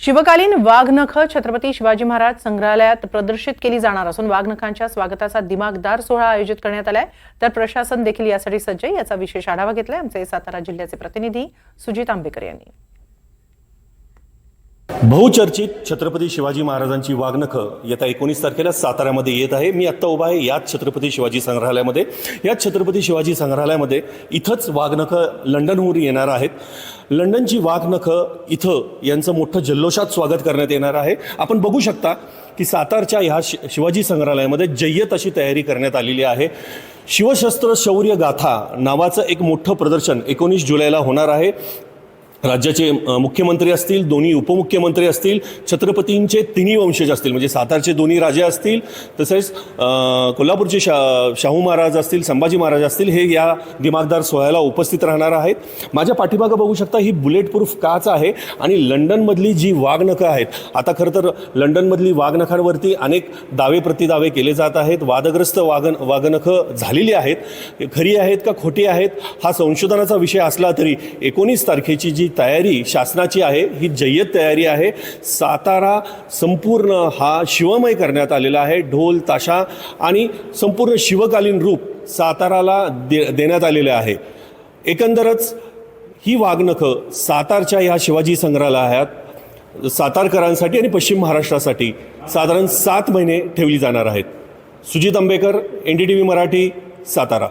शिवकालीन वाघनख छत्रपती शिवाजी महाराज संग्रहालयात प्रदर्शित केली जाणार असून वाघनखांच्या स्वागताचा दिमागदार सोहळा आयोजित करण्यात आलाय। तर प्रशासन देखील यासाठी सज्ज आहे। याचा विशेष आढावा घेतलाय आमचे सातारा जिल्ह्याचे प्रतिनिधी सुजित आंबेकर यांनी। बहुचर्चित छत्रपती शिवाजी महाराजांची वाघनख येत्या 19 तारखेला साताऱ्यामध्ये येत आहे। मी आत्ता उभा आहे याच छत्रपती शिवाजी संग्रहालयामध्ये। याच छत्रपती शिवाजी संग्रहालयामध्ये इथंच वाघनख लंडनहून येणार आहेत। लंडनची वाघनख इथं यांचं मोठं जल्लोषात स्वागत करण्यात येणार आहे। आपण बघू शकता की सातारच्या ह्या शिवाजी संग्रहालयामध्ये जय्यत अशी तयारी करण्यात आलेली आहे। शिवशस्त्र शौर्य गाथा नावाचं एक मोठं प्रदर्शन 19 जुलैला होणार आहे। राज्याचे मुख्यमंत्री असतील, दोन्ही उपमुख्यमंत्री असतील, छत्रपतींचे तिन्ही वंशज असतील, म्हणजे सातारचे दोन्ही राजे असतील, तसेच कोल्हापूरचे शाहू महाराज असतील, संभाजी महाराज असतील, हे या दिमागदार सोहळ्याला उपस्थित राहणार आहेत। माझ्या पाठीमागं बघू शकता ही बुलेट प्रूफ काच आहे आणि लंडनमधली जी वाघनखं आहेत, आता खरं तर लंडनमधली वाघनखांवरती अनेक दावे प्रतिदावे केले जात आहेत। वादग्रस्त वाघनखं झालेली आहेत, खरी आहेत का खोटी आहेत हा संशोधनाचा विषय असला तरी 19 तारखेची जी तयारी शासनाची आहे ही जय्यत तयारी आहे। सातारा संपूर्ण हा शिवमय करण्यात आलेला आहे। ढोल ताशा आणि संपूर्ण शिवकालीन रूप साताराला देण्यात आलेले आहे। एकंदरच ही वाघनख सातारच्या ह्या शिवाजी संग्रहालयात सातारकरांसाठी आणि पश्चिम महाराष्ट्रासाठी साधारण 7 महिने ठेवली जाणार आहेत। सुजित आंबेकर, NDTV मराठी, सातारा।